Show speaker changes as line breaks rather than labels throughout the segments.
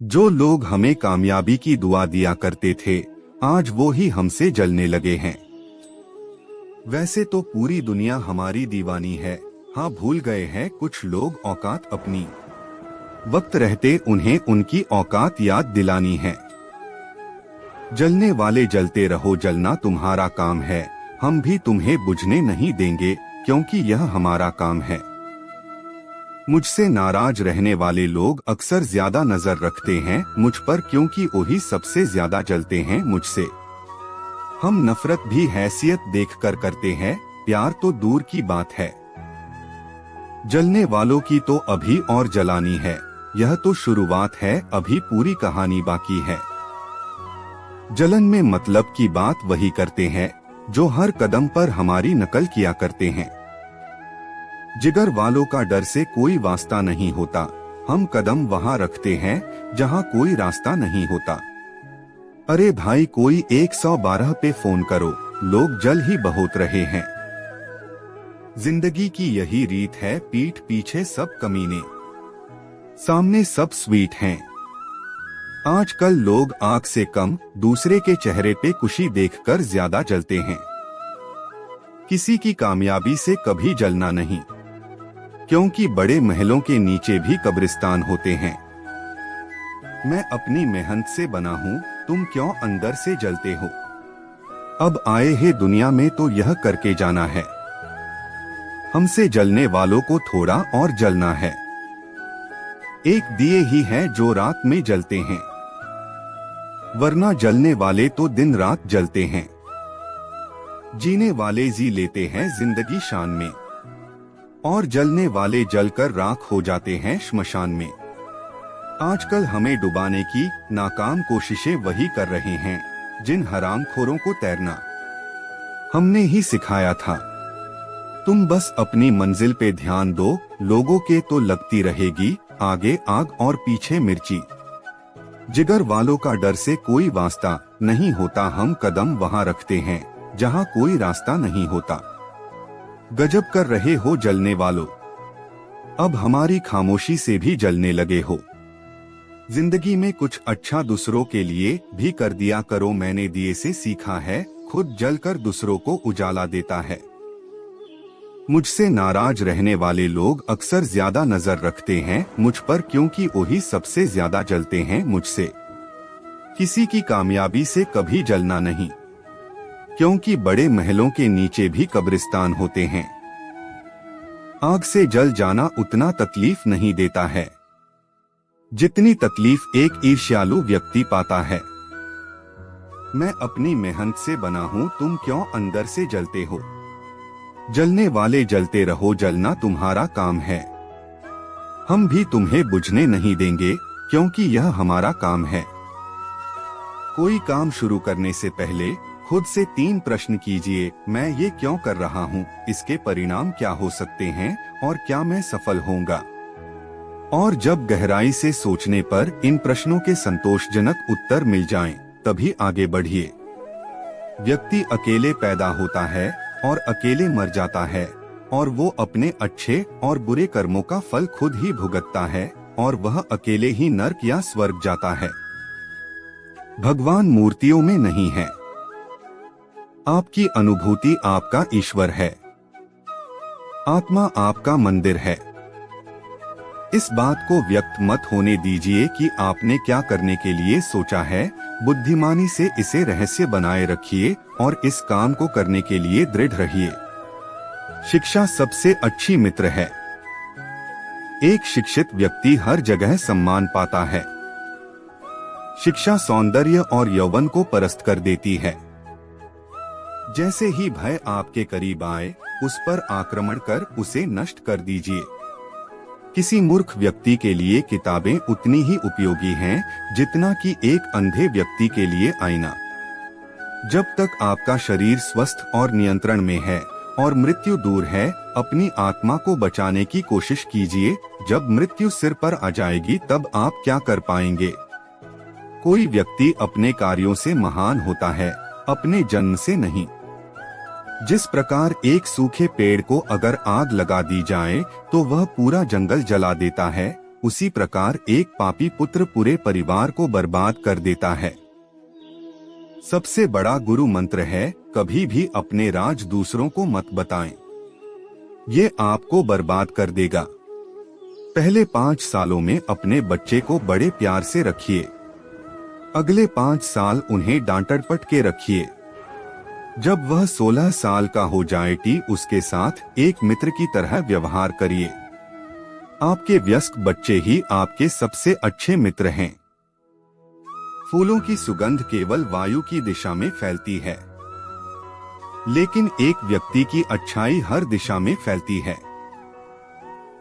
जो लोग हमें कामयाबी की दुआ दिया करते थे, आज वो ही हमसे जलने लगे हैं। वैसे तो पूरी दुनिया हमारी दीवानी है, हाँ भूल गए हैं कुछ लोग औकात अपनी। वक्त रहते उन्हें उनकी औकात याद दिलानी है। जलने वाले जलते रहो, जलना तुम्हारा काम है, हम भी तुम्हें बुझने नहीं देंगे क्योंकि यह हमारा काम है। मुझसे नाराज रहने वाले लोग अक्सर ज्यादा नजर रखते हैं मुझ पर क्योंकि वही सबसे ज्यादा जलते हैं मुझसे। हम नफरत भी हैसियत देखकर करते हैं, प्यार तो दूर की बात है। जलने वालों की तो अभी और जलानी है, यह तो शुरुआत है, अभी पूरी कहानी बाकी है। जलन में मतलब की बात वही करते हैं जो हर कदम पर हमारी नकल किया करते हैं। जिगर वालों का डर से कोई वास्ता नहीं होता, हम कदम वहां रखते हैं जहां कोई रास्ता नहीं होता। अरे भाई कोई 112 पे फोन करो, लोग जल ही बहुत रहे हैं। जिंदगी की यही रीत है, पीठ पीछे सब कमीने, सामने सब स्वीट हैं। आजकल लोग आंख से कम दूसरे के चेहरे पे खुशी देखकर ज्यादा जलते हैं। किसी की कामयाबी से कभी जलना नहीं, क्योंकि बड़े महलों के नीचे भी कब्रिस्तान होते हैं। मैं अपनी मेहनत से बना हूँ, तुम क्यों अंदर से जलते हो। अब आए हैं दुनिया में तो यह करके जाना है। हमसे जलने वालों को थोड़ा और जलना है। एक दिए ही हैं जो रात में जलते हैं, वरना जलने वाले तो दिन रात जलते हैं। जीने वाले जी लेते हैं जिंदगी शान में, और जलने वाले जलकर राख हो जाते हैं श्मशान में। आजकल हमें डुबाने की नाकाम कोशिशें वही कर रहे हैं जिन हरामखोरों को तैरना हमने ही सिखाया था। तुम बस अपनी मंजिल पे ध्यान दो, लोगों के तो लगती रहेगी आगे आग और पीछे मिर्ची। जिगर वालों का डर से कोई वास्ता नहीं होता, हम कदम वहां रखते हैं जहां कोई रास्ता नहीं होता। गजब कर रहे हो जलने वालों, अब हमारी खामोशी से भी जलने लगे हो। जिंदगी में कुछ अच्छा दूसरों के लिए भी कर दिया करो, मैंने दिए से सीखा है, खुद जलकर दूसरों को उजाला देता है। मुझसे नाराज रहने वाले लोग अक्सर ज्यादा नजर रखते हैं मुझ पर क्योंकि वही सबसे ज्यादा जलते हैं मुझसे। किसी की कामयाबी से कभी जलना नहीं, क्योंकि बड़े महलों के नीचे भी कब्रिस्तान होते हैं। आग से जल जाना उतना तकलीफ नहीं देता है जितनी तकलीफ एक ईर्ष्यालु व्यक्ति पाता है। मैं अपनी मेहनत से बना हूँ, तुम क्यों अंदर से जलते हो। जलने वाले जलते रहो, जलना तुम्हारा काम है, हम भी तुम्हें बुझने नहीं देंगे क्योंकि यह हमारा काम है। कोई काम शुरू करने से पहले खुद से 3 प्रश्न कीजिए, मैं ये क्यों कर रहा हूँ, इसके परिणाम क्या हो सकते हैं और क्या मैं सफल होऊंगा। और जब गहराई से सोचने पर इन प्रश्नों के संतोषजनक उत्तर मिल जाएं, तभी आगे बढ़िए। व्यक्ति अकेले पैदा होता है और अकेले मर जाता है, और वो अपने अच्छे और बुरे कर्मों का फल खुद ही भुगतता है, और वह अकेले ही नर्क या स्वर्ग जाता है। भगवान मूर्तियों में नहीं है, आपकी अनुभूति आपका ईश्वर है, आत्मा आपका मंदिर है। इस बात को व्यक्त मत होने दीजिए कि आपने क्या करने के लिए सोचा है, बुद्धिमानी से इसे रहस्य बनाए रखिए और इस काम को करने के लिए दृढ़ रहिए। शिक्षा सबसे अच्छी मित्र है। एक शिक्षित व्यक्ति हर जगह सम्मान पाता है। शिक्षा सौंदर्य और यौवन को परस्त कर देती है। जैसे ही भय आपके करीब आए, उस पर आक्रमण कर उसे नष्ट कर दीजिए। किसी मूर्ख व्यक्ति के लिए किताबें उतनी ही उपयोगी हैं जितना कि एक अंधे व्यक्ति के लिए आईना। जब तक आपका शरीर स्वस्थ और नियंत्रण में है और मृत्यु दूर है, अपनी आत्मा को बचाने की कोशिश कीजिए। जब मृत्यु सिर पर आ जाएगी तब आप क्या कर पाएंगे। कोई व्यक्ति अपने कार्यों से महान होता है, अपने जन्म से नहीं। जिस प्रकार एक सूखे पेड़ को अगर आग लगा दी जाए तो वह पूरा जंगल जला देता है, उसी प्रकार एक पापी पुत्र पूरे परिवार को बर्बाद कर देता है। सबसे बड़ा गुरु मंत्र है, कभी भी अपने राज दूसरों को मत बताएं। ये आपको बर्बाद कर देगा। पहले 5 सालों में अपने बच्चे को बड़े प्यार से रखिए। अगले 5 साल उन्हें डांट-डपट के रखिए। जब वह 16 साल का हो जाए उसके साथ एक मित्र की तरह व्यवहार करिए। आपके वयस्क बच्चे ही आपके सबसे अच्छे मित्र हैं। फूलों की सुगंध केवल वायु की दिशा में फैलती है, लेकिन एक व्यक्ति की अच्छाई हर दिशा में फैलती है।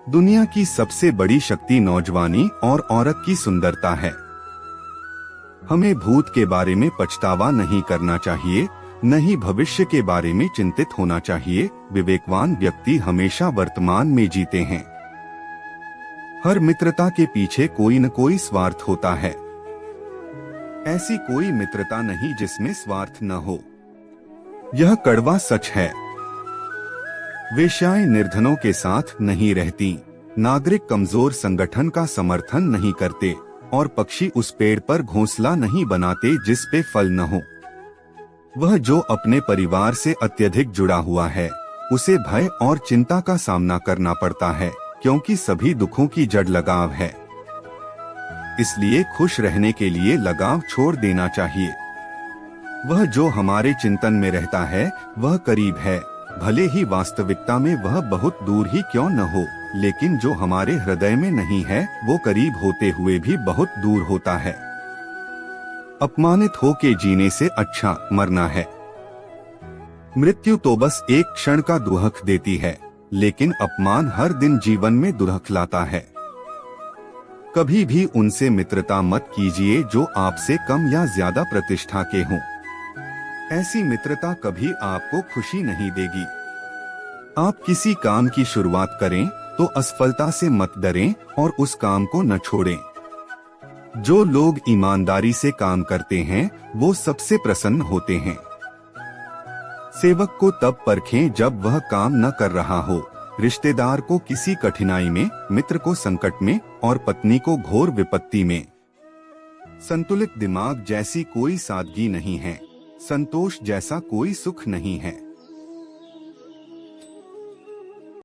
दुनिया की सबसे बड़ी शक्ति नौजवानी और औरत की सुंदरता है। हमें भूत के बारे में पछतावा नहीं करना चाहिए, न ही भविष्य के बारे में चिंतित होना चाहिए। विवेकवान व्यक्ति हमेशा वर्तमान में जीते हैं। हर मित्रता के पीछे कोई न कोई स्वार्थ होता है। ऐसी कोई मित्रता नहीं जिसमें स्वार्थ न हो। यह कड़वा सच है। वेश्याएं निर्धनों के साथ नहीं रहती, नागरिक कमजोर संगठन का समर्थन नहीं करते, और पक्षी उस पेड़ पर घोंसला नहीं बनाते जिस पे फल न हो। वह जो अपने परिवार से अत्यधिक जुड़ा हुआ है, उसे भय और चिंता का सामना करना पड़ता है, क्योंकि सभी दुखों की जड़ लगाव है। इसलिए खुश रहने के लिए लगाव छोड़ देना चाहिए। वह जो हमारे चिंतन में रहता है वह करीब है, भले ही वास्तविकता में वह बहुत दूर ही क्यों न हो, लेकिन जो हमारे हृदय में नहीं है वो करीब होते हुए भी बहुत दूर होता है। अपमानित होके जीने से अच्छा मरना है। मृत्यु तो बस एक क्षण का दुहक देती है, लेकिन अपमान हर दिन जीवन में दुहक लाता है। कभी भी उनसे मित्रता मत कीजिए जो आपसे कम या ज्यादा प्रतिष्ठा के हों। ऐसी मित्रता कभी आपको खुशी नहीं देगी। आप किसी काम की शुरुआत करें तो असफलता से मत डरें और उस काम को न छोड़ें। जो लोग ईमानदारी से काम करते हैं वो सबसे प्रसन्न होते हैं। सेवक को तब परखें जब वह काम न कर रहा हो, रिश्तेदार को किसी कठिनाई में, मित्र को संकट में और पत्नी को घोर विपत्ति में। संतुलित दिमाग जैसी कोई सादगी नहीं है, संतोष जैसा कोई सुख नहीं है।